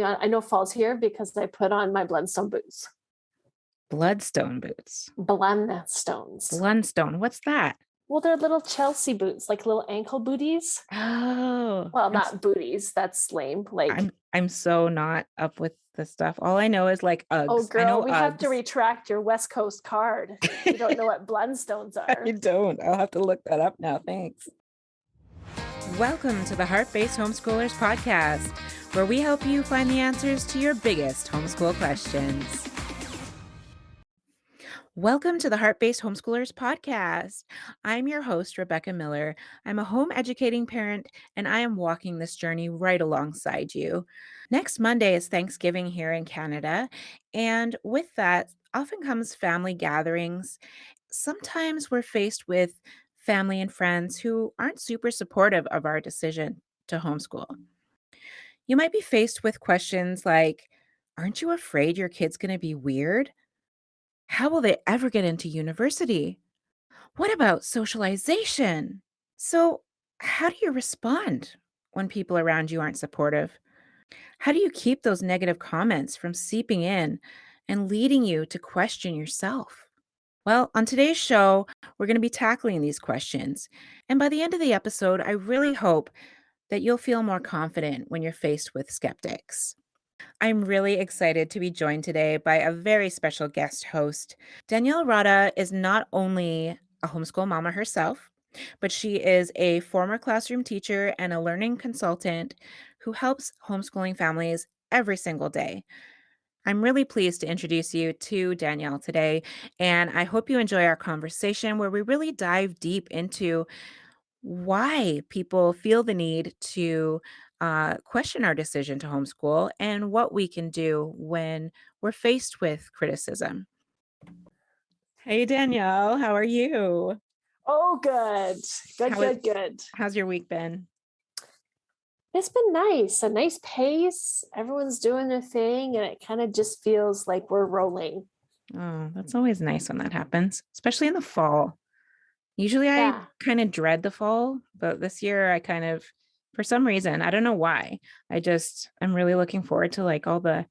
I know fall's here because I put on my Blundstone boots. Bloodstone boots. Blundstones. Blundstone. What's that? Well, they're little Chelsea boots, like little ankle booties. Oh, Well, not booties. That's lame. Like, I'm so not up with the stuff. All I know is like Uggs. oh, I know girl, we have to Uggs. retract your West Coast card. You don't know what Blundstones are. I don't. I'll have to look that up now. Thanks. Welcome to the Heart-Based Homeschoolers podcast, where we help you find the answers to your biggest homeschool questions. Welcome to the Heart-Based Homeschoolers podcast. I'm your host, Rebecca Miller. I'm a home educating parent, and I am walking this journey right alongside you. Next Monday is Thanksgiving here in Canada, and with that often comes family gatherings. Sometimes we're faced with family and friends who aren't super supportive of our decision to homeschool. You might be faced with questions like, aren't you afraid your kid's going to be weird? How will they ever get into university? What about socialization? So, how do you respond when people around you aren't supportive? How do you keep those negative comments from seeping in and leading you to question yourself? Well, on today's show, we're going to be tackling these questions. And by the end of the episode, I really hope that you'll feel more confident when you're faced with skeptics. I'm really excited to be joined today by a very special guest host. Danielle Rada is not only a homeschool mama herself, but she is a former classroom teacher and a learning consultant who helps homeschooling families every single day. I'm really pleased to introduce you to Danielle today, and I hope you enjoy our conversation where we really dive deep into why people feel the need to question our decision to homeschool and what we can do when we're faced with criticism. Hey, Danielle, how are you? Oh, good. Good. How's your week been? It's been nice, a nice pace. Everyone's doing their thing, and it kind of just feels like we're rolling. Oh, that's always nice when that happens, especially in the fall. Usually Yeah. I kind of dread the fall, but this year I kind of, for some reason, I don't know why. I'm really looking forward to like all the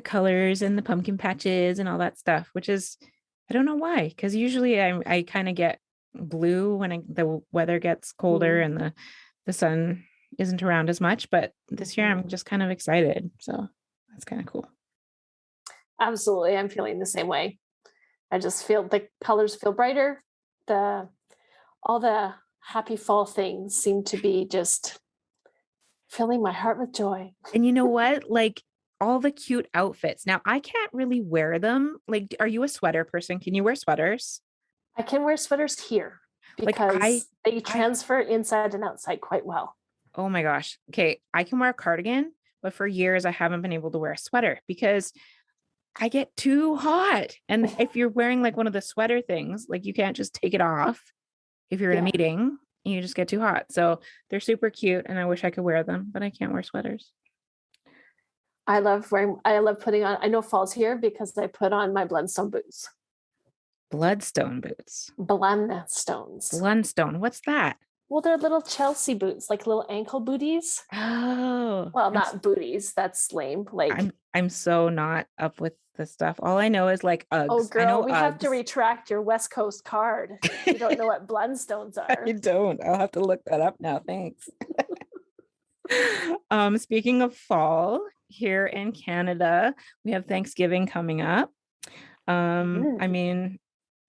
colors and the pumpkin patches and all that stuff, which is, I don't know why, because usually I kind of get blue when the weather gets colder and the sun isn't around as much, but this year I'm just kind of excited. So that's kind of cool. Absolutely. I'm feeling the same way. I just feel the colors feel brighter. All the happy fall things seem to be just filling my heart with joy. And you know what? Like all the cute outfits. Now I can't really wear them. Like, are you a sweater person? Can you wear sweaters? I can wear sweaters here Like because they transfer inside and outside quite well. Oh my gosh. Okay. I can wear a cardigan, but for years I haven't been able to wear a sweater because I get too hot. And if you're wearing like one of the sweater things, like you can't just take it off if you're in a meeting, you just get too hot. So they're super cute and I wish I could wear them, but I can't wear sweaters. I love putting on, I know fall's here because I put on my Blundstone boots. Bloodstone boots. Blundstones. Blundstone. What's that? Well, they're little Chelsea boots, like little ankle booties. Oh. Well, not booties. That's lame. Like, I'm so not up with the stuff. All I know is like Uggs. oh, girl, I know we Uggs. have to retract your West Coast card. You don't know what Blundstones are. I don't. I'll have to look that up now. Thanks. Speaking of fall, here in Canada, we have Thanksgiving coming up. I mean,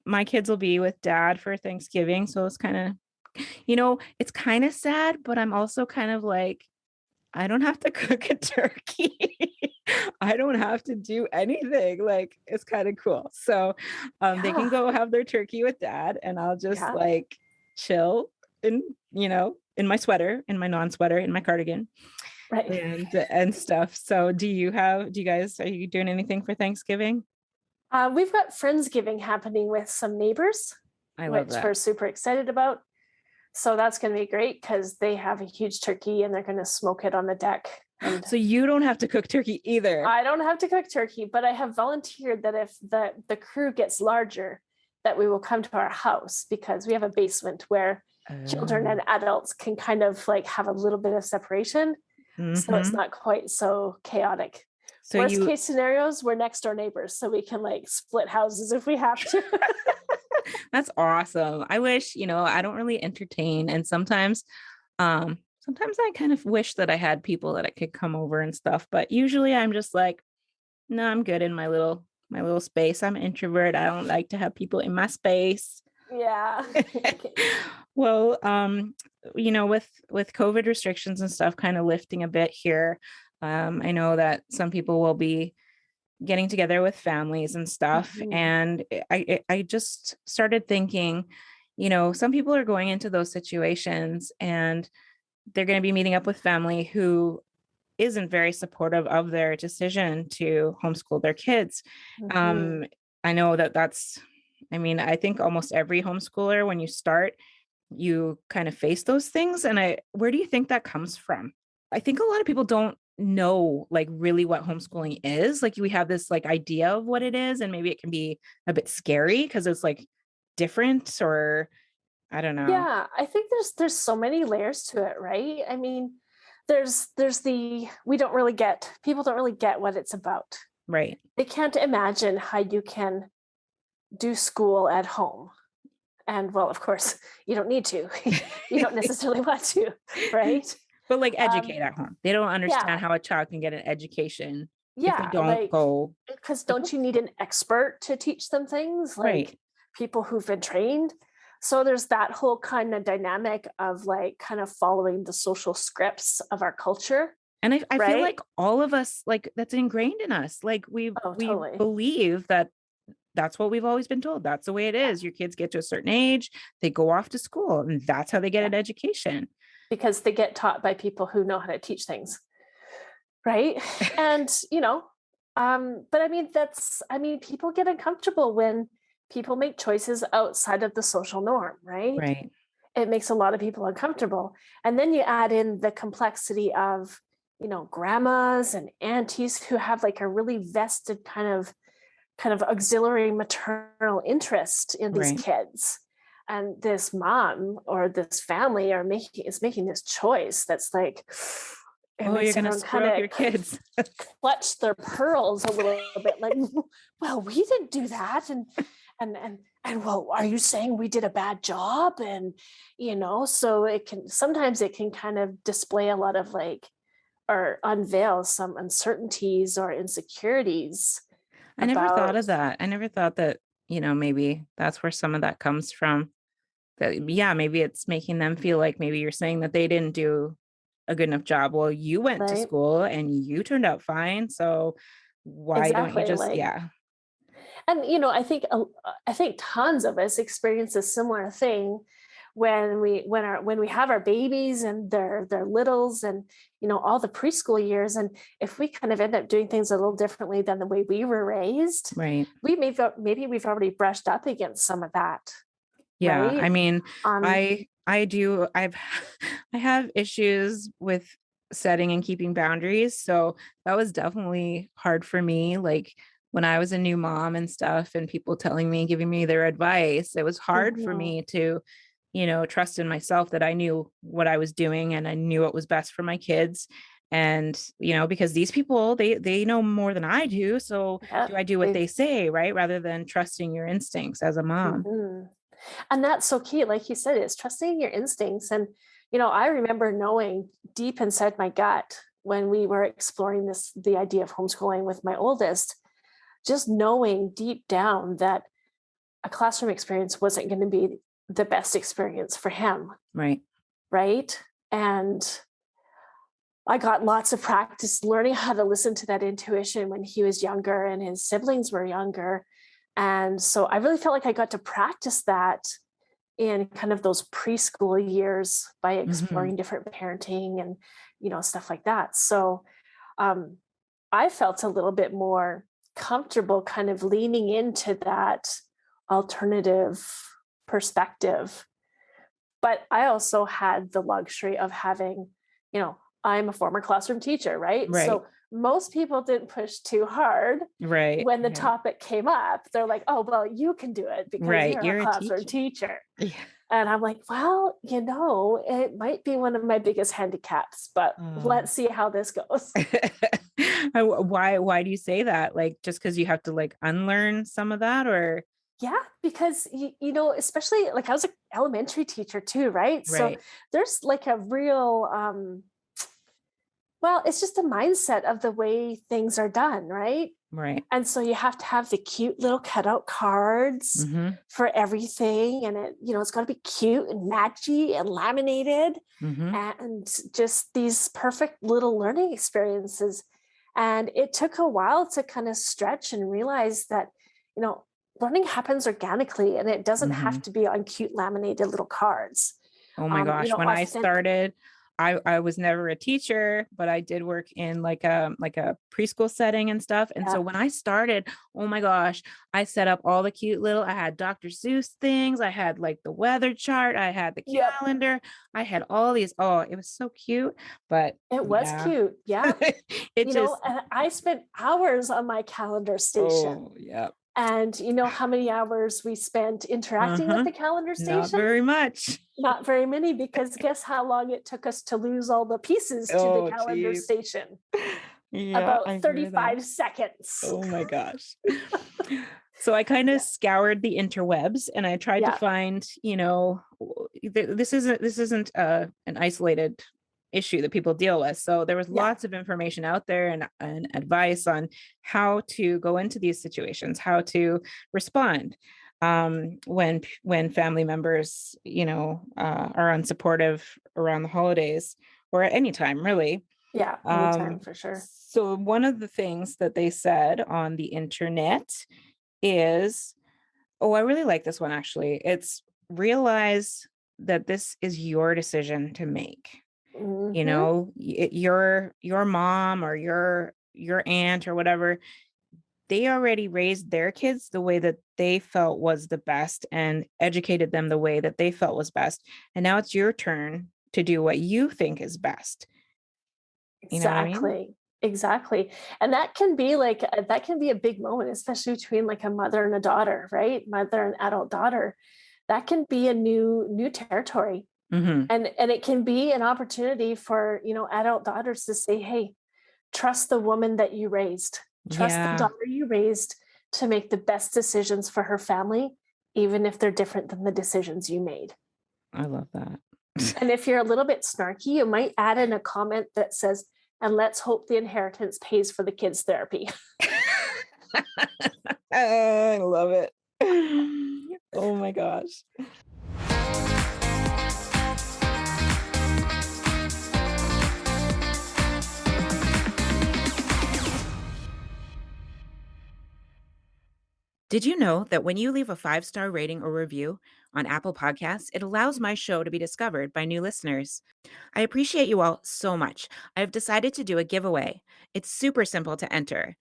my kids will be with dad for Thanksgiving, so it's kind of, it's kind of sad, but I'm also kind of like, I don't have to cook a turkey. I don't have to do anything. Like, it's kind of cool. So they can go have their turkey with dad and I'll just like chill in my sweater, in my non-sweater, in my cardigan, right, and stuff. So are you doing anything for Thanksgiving? We've got Friendsgiving happening with some neighbors, which we're super excited about. So that's going to be great because they have a huge turkey and they're going to smoke it on the deck. And so you don't have to cook turkey either. I don't have to cook turkey, but I have volunteered that if the crew gets larger, that we will come to our house because we have a basement where children and adults can kind of like have a little bit of separation. So it's Mm-hmm. not quite so chaotic. So Worst you, case scenarios, we're next door neighbors, so we can like split houses if we have to. that's awesome. I wish, I don't really entertain. And sometimes I kind of wish that I had people that I could come over and stuff, but usually I'm just like, no, I'm good in my little space. I'm an introvert. I don't like to have people in my space. Yeah. Well, with COVID restrictions and stuff kind of lifting a bit here, I know that some people will be getting together with families and stuff. Mhm. And I just started thinking, some people are going into those situations and they're going to be meeting up with family who isn't very supportive of their decision to homeschool their kids. Mhm. Um, I know I think almost every homeschooler, when you start, you kind of face those things. And where do you think that comes from? I think a lot of people don't know like really what homeschooling is. Like we have this like idea of what it is, and maybe it can be a bit scary because it's like different, or I don't know. Yeah, I think there's so many layers to it, right? I mean, there's the we don't really get people don't really get what it's about. Right. They can't imagine how you can do school at home. And well, of course, you don't need to. You don't necessarily want to, right? But like Um, educate at home. They don't understand yeah, how a child can get an education if they yeah, don't like go because to don't you need homeschool. an expert to teach them things like Right. people who've been trained? So there's that whole kind of dynamic of like kind of following the social scripts of our culture, And I feel right? like all of us, like that's ingrained in us. Like Oh, we totally. believe that that's what we've always been told. That's the way it Yeah, is. Your kids get to a certain age, they go off to school, and that's how they get yeah. an education. Because they get taught by people who know how to teach things, right? And but I mean people get uncomfortable when people make choices outside of the social norm, right? Right. It makes a lot of people uncomfortable. And then you add in the complexity of, grandmas and aunties who have like a really vested kind of auxiliary maternal interest in these Right. kids. And this mom or this family is making this choice that's like it Oh, you're makes gonna everyone screw kind up of your kids. clutch their pearls a little bit like, well, we didn't do that. And well, are you saying we did a bad job? And so it can kind of display a lot of like or unveil some uncertainties or insecurities I never thought about of that. I never thought that, maybe that's where some of that comes from. That, yeah, maybe it's making them feel like maybe you're saying that they didn't do a good enough job. Well, you went to right. school and you turned out fine. So why don't you Exactly. just, Like, yeah, and I think tons of us experience a similar thing when we have our babies and they're littles and all the preschool years, and if we kind of end up doing things a little differently than the way we were raised, right. maybe we've already brushed up against some of that, Yeah. I right? mean, Um, I I have issues with setting and keeping boundaries. So that was definitely hard for me. Like when I was a new mom and stuff and people telling me, giving me their advice, it was hard for mhm, me to, trust in myself that I knew what I was doing and I knew what was best for my kids. And, because these people, they know more than I do. So yeah, do I do what they've they say, right? Rather than trusting your instincts as a mom. mhm. And that's so key, like you said, is trusting your instincts. And I remember knowing deep inside my gut when we were exploring the idea of homeschooling with my oldest, just knowing deep down that a classroom experience wasn't going to be the best experience for him, Right. right? And I got lots of practice learning how to listen to that intuition when he was younger and his siblings were younger. And so I really felt like I got to practice that in kind of those preschool years by Hmm. exploring different parenting and stuff like that. So um, I felt a little bit more comfortable kind of leaning into that alternative perspective. But I also had the luxury of having, you know, I'm a former classroom teacher, right? Right. So most people didn't push too hard Right. when the Right. topic came up. They're like, oh, well, you can do it because Right. you're a You're a classroom teacher. teacher. Yeah. And I'm like, well, it might be one of my biggest handicaps, but Oh. let's see how this goes. Why do you say that? Like, just because you have to like unlearn some of that, or Yeah, because especially like I was an elementary teacher too, right? So right, there's like a real well, it's just a mindset of the way things are done, right? right. And so you have to have the cute little cutout cards Mm-hmm. for everything. And it's got to be cute and matchy and laminated Mm-hmm. and just these perfect little learning experiences. And it took a while to kind of stretch and realize that, you know, learning happens organically and it doesn't Mm-hmm. have to be on cute laminated little cards. Oh my gosh. When I Authentic. started, I was never a teacher, but I did work in like a preschool setting and stuff. And so Yeah. when I started, oh my gosh, I set up all the cute little, I had Dr. Seuss things, I had like the weather chart, I had the Yep. calendar, I had all these. Oh, it was so cute. But It was yeah. cute. Yeah. It just And I spent hours on my calendar station. oh yeah. And you know how many hours we spent interacting with Uh-huh. the calendar Not station? very much. Not very many, because guess how long it took us to lose all the pieces to the Oh calendar geez. station? Yeah, About I hear that. 35 seconds. Oh my gosh. So I kind of Yeah. scoured the interwebs and I tried to Yeah. find, this isn't an isolated issue that people deal with. So there was Yeah. lots of information out there and advice on how to go into these situations, how to respond when family members, are unsupportive around the holidays or at any time, really. Yeah. Anytime Um, for sure. so one of the things that they said on the internet is, oh, I really like this one actually. It's realize that this is your decision to make. Hmm. Your mom or your aunt or whatever, they already raised their kids the way that they felt was the best and educated them the way that they felt was best. And now it's your turn to do what you think is best. You know what I mean? Exactly. Exactly. And that can be that can be a big moment, especially between like a mother and a daughter, right? Mother and adult daughter. That can be a new territory. Hmm. And it can be an opportunity for, adult daughters to say, hey, trust the woman that you raised, trust the Yeah, daughter you raised to make the best decisions for her family, even if they're different than the decisions you made. I love that. And if you're a little bit snarky, you might add in a comment that says, and let's hope the inheritance pays for the kids' therapy. I love it. Oh my gosh. Did you know that when you leave a 5-star rating or review on Apple Podcasts, it allows my show to be discovered by new listeners? I appreciate you all so much. I've decided to do a giveaway. It's super simple to enter.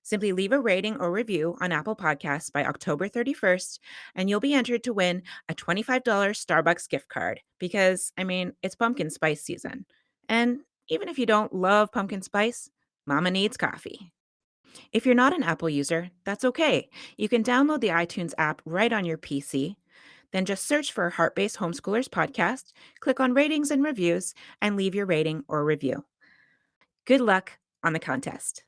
Simply leave a rating or review on Apple Podcasts by October 31st, and you'll be entered to win a $25 Starbucks gift card because, I mean, it's pumpkin spice season. And even if you don't love pumpkin spice, Mama needs coffee. If you're not an Apple user, that's okay. You can download the iTunes app right on your PC. Then just search for Heart Based Homeschoolers Podcast, click on ratings and reviews, and leave your rating or review. Good luck on the contest.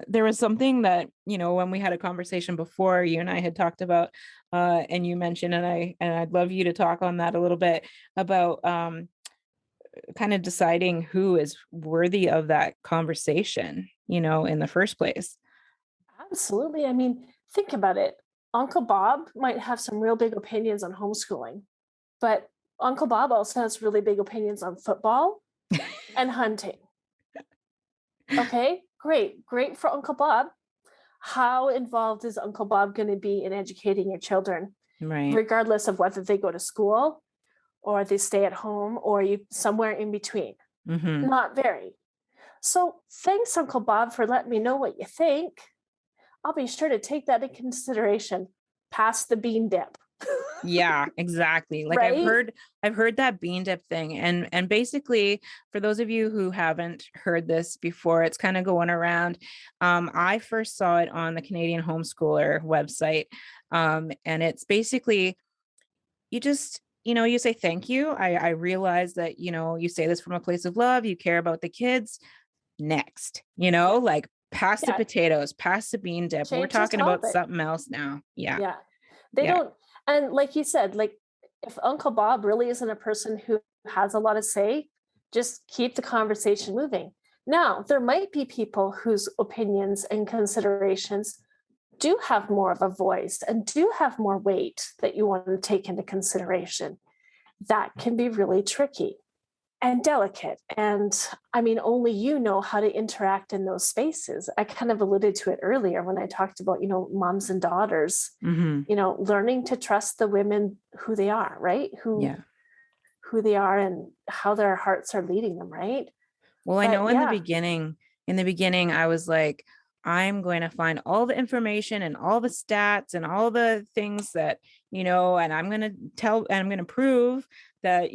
There was something that, when we had a conversation before, you and I had talked about, and you mentioned, and I'd love you to talk on that a little bit about kind of deciding who is worthy of that conversation, in the first place. Absolutely. I mean, think about it. Uncle Bob might have some real big opinions on homeschooling, but Uncle Bob also has really big opinions on football and hunting. Okay, great. Great for Uncle Bob. How involved is Uncle Bob going to be in educating your children, Right. regardless of whether they go to school or they stay at home or you somewhere in between? Mm-hmm. Not very. So thanks, Uncle Bob, for letting me know what you think. I'll be sure to take that into consideration. Pass the bean dip. Yeah, exactly. Like Right? I've heard that bean dip thing. And basically, for those of you who haven't heard this before, it's kind of going around. I first saw it on the Canadian Homeschooler website. And it's basically you just, you say thank you. I realize that, you say this from a place of love, you care about the kids. Next, Yeah. like pass the Yeah. potatoes, pass the bean dip. We're Change the talking about topic. something else now. Yeah. Yeah. They Yeah. don't, and like you said, like if Uncle Bob really isn't a person who has a lot to say, just keep the conversation moving. Now, there might be people whose opinions and considerations do have more of a voice and do have more weight that you want to take into consideration. That can be really tricky and delicate. And I mean, only you know how to interact in those spaces. I kind of alluded to it earlier when I talked about, moms and daughters, Hmm. learning to trust the women who they are, right? Yeah. Who they are and how their hearts are leading them, right? Well, I But know yeah, in the beginning, I was like, I'm going to find all the information and all the stats and all the things that, and I'm going to prove that,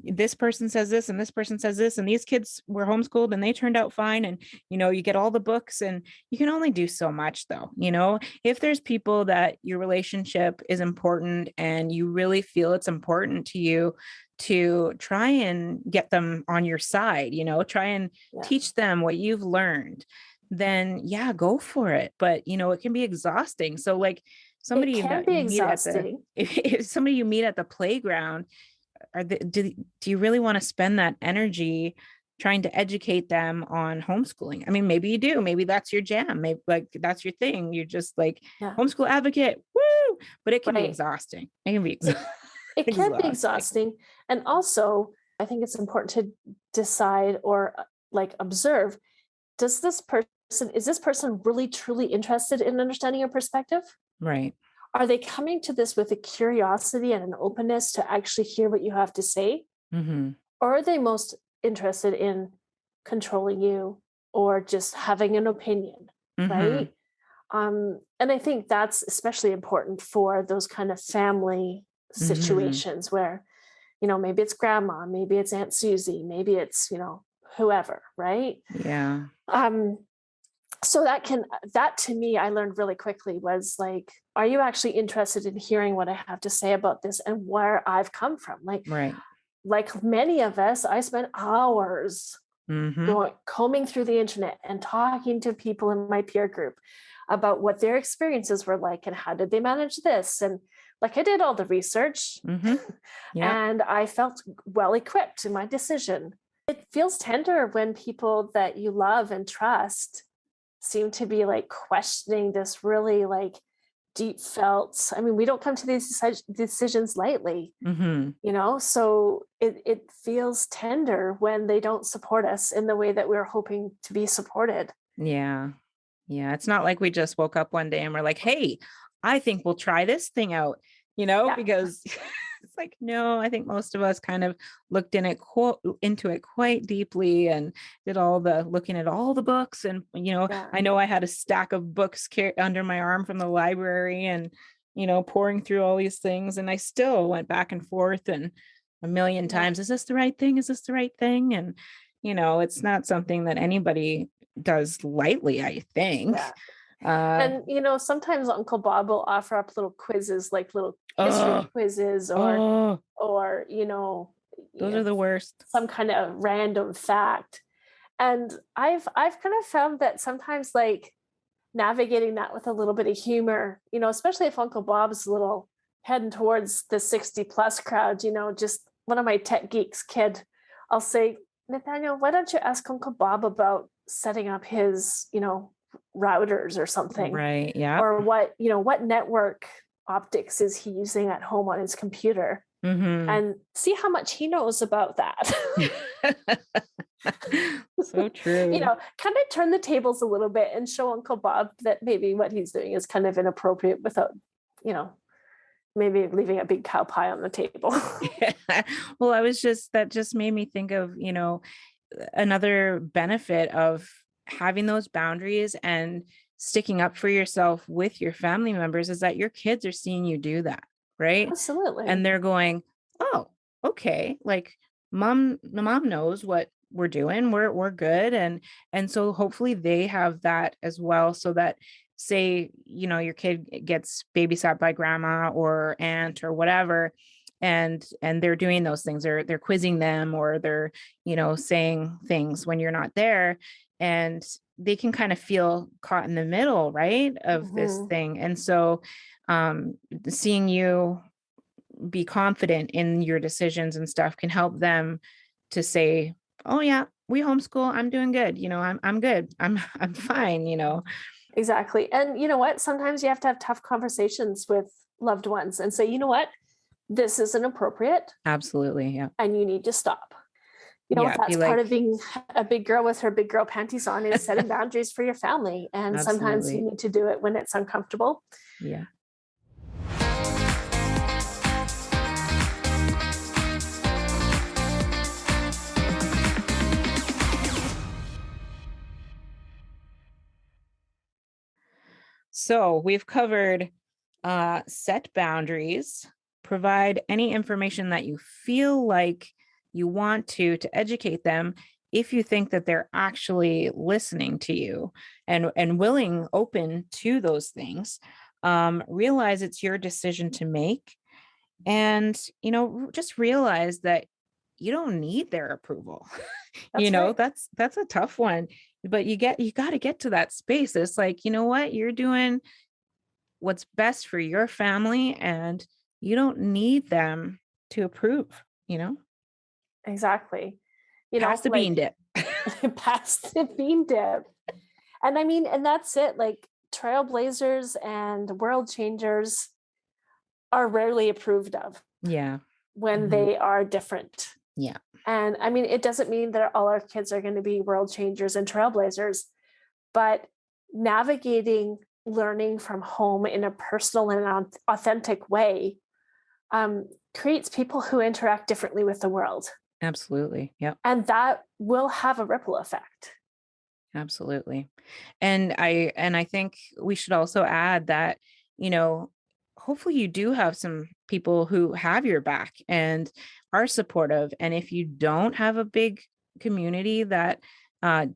this person says this and this person says this, and these kids were homeschooled and they turned out fine. And, you get all the books, and you can only do so much though, if there's people that your relationship is important and you really feel it's important to you, to try and get them on your side, try and yeah, teach them what you've learned, then yeah, go for it. But, it can be exhausting. So like it somebody can that be you meet at the, exhausting. if somebody you meet at the playground, do you really want to spend that energy trying to educate them on homeschooling? I mean, maybe you do, maybe that's your jam, maybe like that's your thing. You're just like Yeah, homeschool advocate. Woo! But it can be right. exhausting. It can be It, it can be exhausting. exhausting. And also, I think it's important to decide or like observe, is this person really truly interested in understanding your perspective? Right. Are they coming to this with a curiosity and an openness to actually hear what you have to say? Mm-hmm. Or are they most interested in controlling you or just having an opinion? Mm-hmm. Right. And I think that's especially important for those kind of family Mm-hmm. situations where, maybe it's grandma, maybe it's Aunt Susie, maybe it's, whoever, right? Yeah. Um, so that to me, I learned really quickly was like, are you actually interested in hearing what I have to say about this and where I've come from? Right. Like many of us, I spent hours Mm-hmm. going combing through the internet and talking to people in my peer group about what their experiences were like and how did they manage this. And like I did all the research Mm-hmm. Yeah. and I felt well equipped in my decision. It feels tender when people that you love and trust seem to be like questioning this really like deep felt. I mean, we don't come to these decisions lightly, Mm-hmm. so it feels tender when they don't support us in the way that we're hoping to be supported. Yeah. Yeah. It's not like we just woke up one day and we're like, hey, I think we'll try this thing out, Yeah, because it's like, no, I think most of us kind of looked into it quite deeply and did all the looking at all the books. And, yeah, I know I had a stack of books under my arm from the library and, pouring through all these things. And I still went back and forth and a million yeah, times, is this the right thing? Is this the right thing? And, it's not something that anybody does lightly, I think. yeah. Uh, And sometimes Uncle Bob will offer up little quizzes, like little history oh, quizzes, or oh, or those are the worst. some kind of random fact. And I've kind of found that sometimes like navigating that with a little bit of humor, especially if Uncle Bob's a little heading towards the 60 plus crowd, just one of my tech geeks kid, I'll say, Nathaniel, why don't you ask Uncle Bob about setting up his, routers or something? Right. Yeah. Or what network optics is he using at home on his computer? Mm-hmm. And see how much he knows about that. So true. Kind of turn the tables a little bit and show Uncle Bob that maybe what he's doing is kind of inappropriate without, you know, maybe leaving a big cow pie on the table. Well, that just made me think of, another benefit of having those boundaries and sticking up for yourself with your family members is that your kids are seeing you do that, right? And Absolutely. they're going, "Oh, okay, like mom knows what we're doing. We're good." And so hopefully they have that as well, so that say, your kid gets babysat by grandma or aunt or whatever, and they're doing those things, they're quizzing them, or they're, saying things when you're not there, and they can kind of feel caught in the middle, right, of this Hmm. thing. And so seeing you be confident in your decisions and stuff can help them to say, "Oh yeah, we homeschool. I'm doing good. I'm good. I'm fine." Exactly. And you know what? Sometimes you have to have tough conversations with loved ones and say, you know what? This isn't appropriate Absolutely. Yeah. and you need to stop. Yeah. Be That's part of like, being a big girl with her big girl panties on, is setting boundaries for your family. And sometimes you absolutely. need to do it when it's uncomfortable. Yeah. So we've covered set boundaries, provide any information that you feel like you want to educate them if you think that they're actually listening to you and willing, open to those things. Realize it's your decision to make, and just realize that you don't need their approval. That's right. That's a tough one, but you got to get to that space. It's like, what, you're doing what's best for your family, and you don't need them to approve, Exactly. pass the bean Like dip. past the bean dip. And I mean, and that's it. Like trailblazers and world changers are rarely approved of Yeah. when Mhm. they are different. Yeah. And I mean, it doesn't mean that all our kids are going to be world changers and trailblazers, but navigating learning from home in a personal and authentic way creates people who interact differently with the world. Absolutely. Yep. And that will have a ripple effect. Absolutely. And I think we should also add that, you know, hopefully you do have some people who have your back and are supportive. And if you don't have a big community that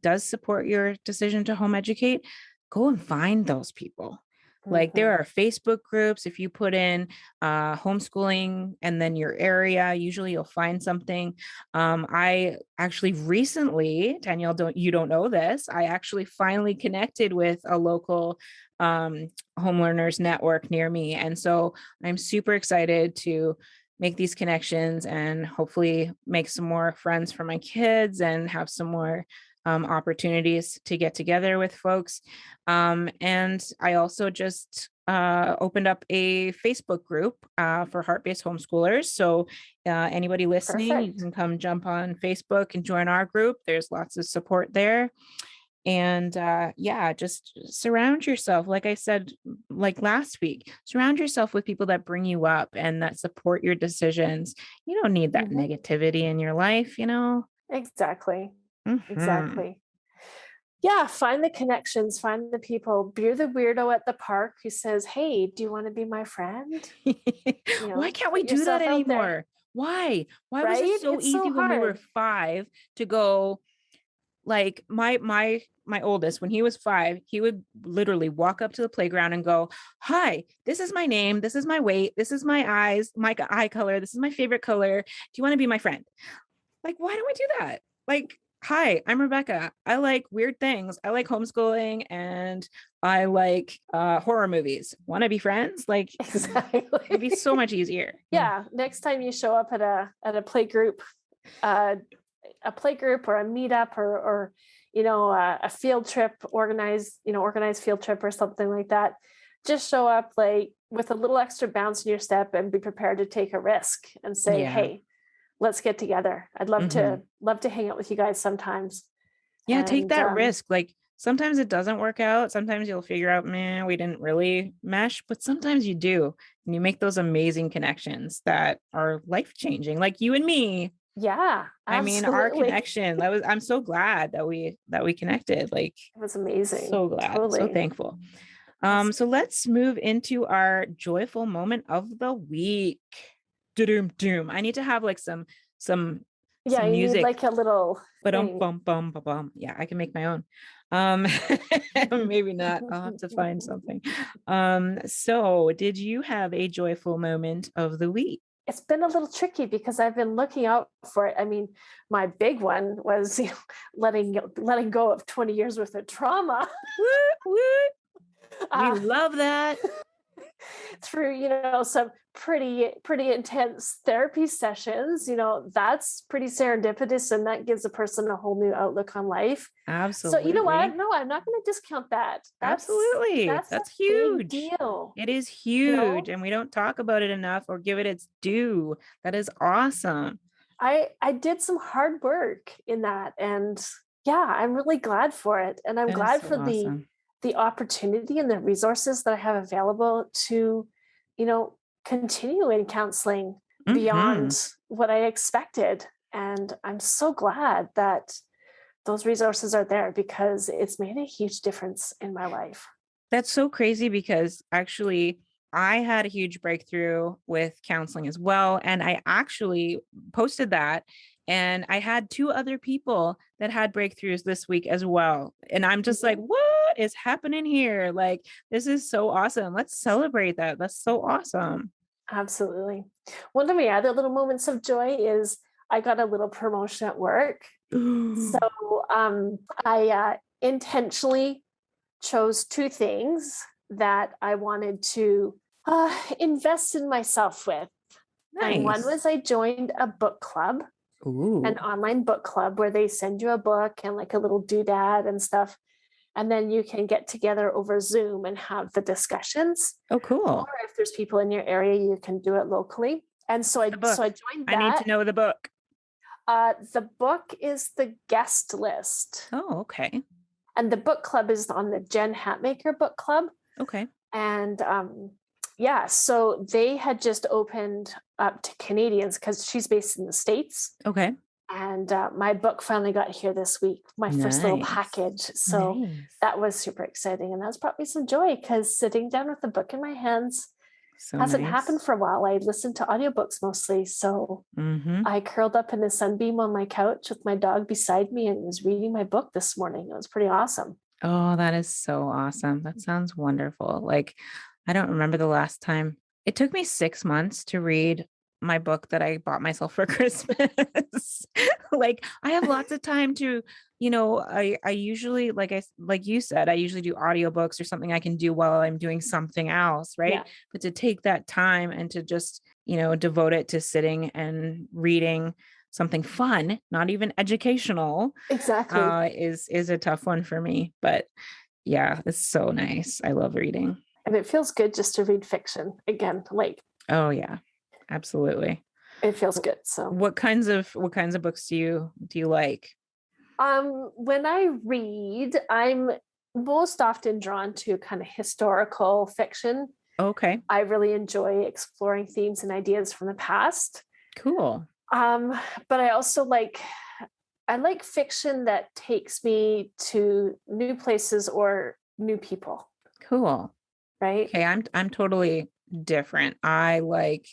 does support your decision to home educate, go and find those people. Like, there Mhm. are Facebook groups. If you put in homeschooling and then your area, usually you'll find something. I actually recently, Danielle, don't know this. I actually finally connected with a local home learners network near me. And so I'm super excited to make these connections and hopefully make some more friends for my kids and have some more opportunities to get together with folks. And I also just opened up a Facebook group for heart-based homeschoolers. So anybody listening, you Perfect. can come jump on Facebook and join our group. There's lots of support there. And yeah, just surround yourself, like I said, like last week, surround yourself with people that bring you up and that support your decisions. You don't need that Mhm. negativity in your life. Exactly. Mhm. Exactly. Yeah, find the connections, find the people. Be the weirdo at the park who says, "Hey, do you want to be my friend?" Why can't we Put do that yourself out there, anymore? Why was it right? so It's so easy when we were hard. 5 to go? Like, my oldest, when he was 5, he would literally walk up to the playground and go, "Hi, this is my name, this is my weight, this is my eyes, my eye color, this is my favorite color. Do you want to be my friend?" Like, why do we do that? Like, "Hi, I'm Rebecca. I like weird things. I like homeschooling, and I like horror movies. Want to be friends?" Like, it'd be Exactly. so much easier. Yeah, next time you show up at a play group, uh, or a meetup, or a field trip, organized field trip or something like that, just show up like with a little extra bounce in your step and be prepared to take a risk and say, Yeah. "Hey, let's get together. I'd love Hmm. to hang out with you guys sometimes." Yeah, take And that risk. Like, sometimes it doesn't work out. Sometimes you'll figure out, man, we didn't really mesh, but sometimes you do. And you make those amazing connections that are life changing, like you and me. Yeah, I mean, our absolutely. connection, I'm so glad that we connected. Like, It was amazing. so glad, so Totally. thankful. Awesome. So let's move into our joyful moment of the week. Doom doom. I need to have like some Yeah, some you need music. like a little But thing. bum bum bum bum. Yeah, I can make my own. Um, maybe not. I'll have to find something. So did you have a joyful moment of the week? It's been a little tricky because I've been looking out for it. I mean, my big one was letting go of 20 years worth of trauma. Woot, woot. We uh, love that. through some pretty intense therapy sessions. That's pretty serendipitous, and that gives a person a whole new outlook on life. So you know what, Absolutely. no, I'm not going to discount that. Absolutely. That's a That's big huge. deal. It is you huge, know and we don't talk about it enough or give it its due. That is awesome. I did some hard work in that, and yeah, I'm really glad for it, and I'm That is glad so for the awesome. the opportunity and the resources that I have available to you know continue in counseling Hmm. beyond what I expected. And I'm so glad that those resources are there because it's made a huge difference in my life. That's so crazy because actually I had a huge breakthrough with counseling as well. And I actually posted that. And I had two other people that had breakthroughs this week as well. And I'm just like, Mhm. what is happening here? Like, this is so awesome. Let's celebrate that. That's so awesome. Absolutely. One of my other little moments of joy is I got a little promotion at work. So I intentionally chose two things that I wanted to invest in myself with. And one Nice. was I joined a book club, an Ooh. online book club where they send you a book and like a little doodad and stuff. And then you can get together over Zoom and have the discussions. Oh, Or cool. if there's people in your area, you can do it locally. And so The I book. joined I need to that. know the book. The book is the guest list, Oh, okay. and the book club is on the Jen Hatmaker book club. Okay. And yeah, so they had just opened up to Canadians because she's based in the States. Okay. And my book finally got here this week, my first little Nice. package. So Nice. that was super exciting. And that's brought me some joy because sitting down with the book in my hands So hasn't nice. happened for a while. I listened to audiobooks mostly. So Mm-hmm. I curled up in the sunbeam on my couch with my dog beside me and was reading my book this morning. It was pretty awesome. Oh, that is so awesome. That sounds wonderful. Like, I don't remember the last time. It took me 6 months to read my book that I bought myself for Christmas. Like, I have lots of time to, I usually, like you said, I usually do audiobooks or something I can do while I'm doing something else, right? Yeah, But to take that time and to just, devote it to sitting and reading something fun, not even educational, exactly. is a tough one for me. But yeah, it's so nice. I love reading. And it feels good just to read fiction again. Like Oh yeah, absolutely. it feels Wh- good. So what kinds of books do you like? when I read, I'm most often drawn to kind of historical fiction. Okay, I really enjoy exploring themes and ideas from the past. cool, Um, but I like fiction that takes me to new places or new people, cool. right? Okay, I'm totally different. I like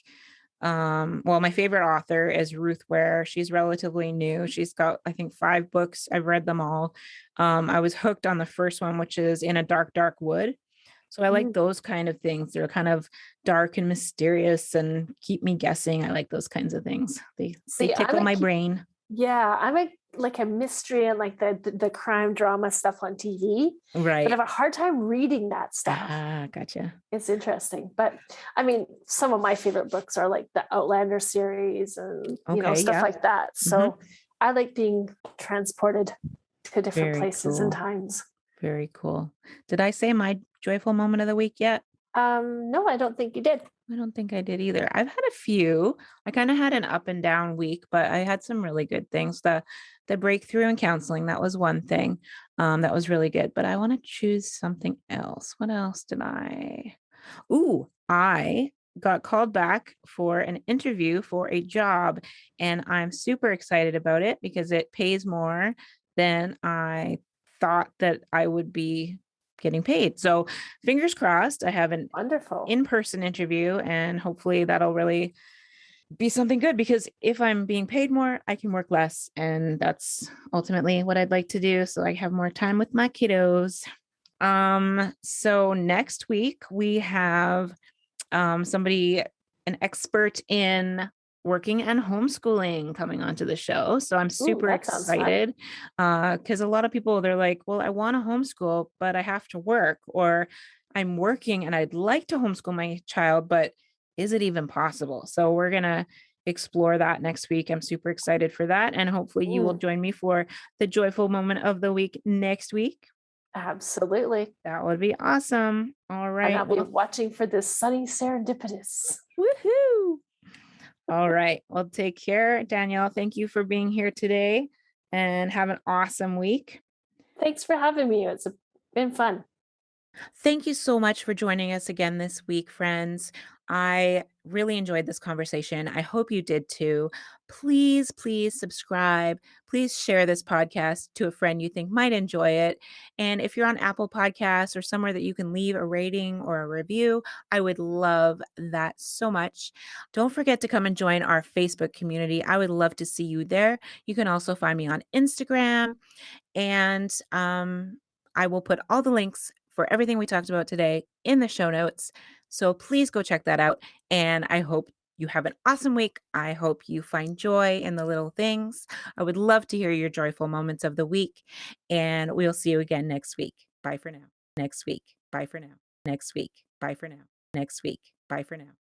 well, my favorite author is Ruth Ware. She's relatively new. She's got, I think, 5 books. I've read them all. I was hooked on the first one, which is In a Dark, Dark Wood. So I like Mm. those kind of things. They're kind of dark and mysterious and keep me guessing. I like those kinds of things. They See, tickle my brain. I'm like a mystery and like the crime drama stuff on TV, but I Right. have a hard time reading that stuff. Ah, gotcha. It's interesting. But I mean, some of my favorite books are like the Outlander series and, Okay, stuff yeah. like that. Hmm. So I like being transported to different Very places and cool. times. Very cool. Did I say my joyful moment of the week yet? No, I don't think you did. I don't think I did either. I've had a few. I kind of had an up and down week, but I had some really good things. The breakthrough in counseling, that was one thing. That was really good. But I want to choose something else. What else did I? Ooh, I got called back for an interview for a job, and I'm super excited about it because it pays more than I thought that I would be getting paid. So, fingers crossed, I have an Wonderful. in-person interview, and hopefully that'll really be something good, because if I'm being paid more, I can work less, and that's ultimately what I'd like to do, so I have more time with my kiddos. So next week we have somebody, an expert in working and homeschooling, coming onto the show. So I'm Ooh, super that sounds fun. excited, because a lot of people, they're like, well, I want to homeschool, but I have to work, or I'm working and I'd like to homeschool my child, but is it even possible? So we're going to explore that next week. I'm super excited for that. And hopefully you will Mm, join me for the joyful moment of the week next week. absolutely. That would be awesome. All And right. I'll be Well, watching for this sunny serendipitous. woohoo. All right. Well, take care, Danielle. Thank you for being here today, and have an awesome week. Thanks for having me. It's been fun. Thank you so much for joining us again this week, friends. I really enjoyed this conversation. I hope you did too. Please, please subscribe. Please share this podcast to a friend you think might enjoy it. And if you're on Apple Podcasts or somewhere that you can leave a rating or a review, I would love that so much. Don't forget to come and join our Facebook community. I would love to see you there. You can also find me on Instagram, and I will put all the links for everything we talked about today in the show notes. So please go check that out. And I hope you have an awesome week. I hope you find joy in the little things. I would love to hear your joyful moments of the week. And we'll see you again next week. Bye for now. Next week. Bye for now. Next week. Bye for now. Next week. Bye for now.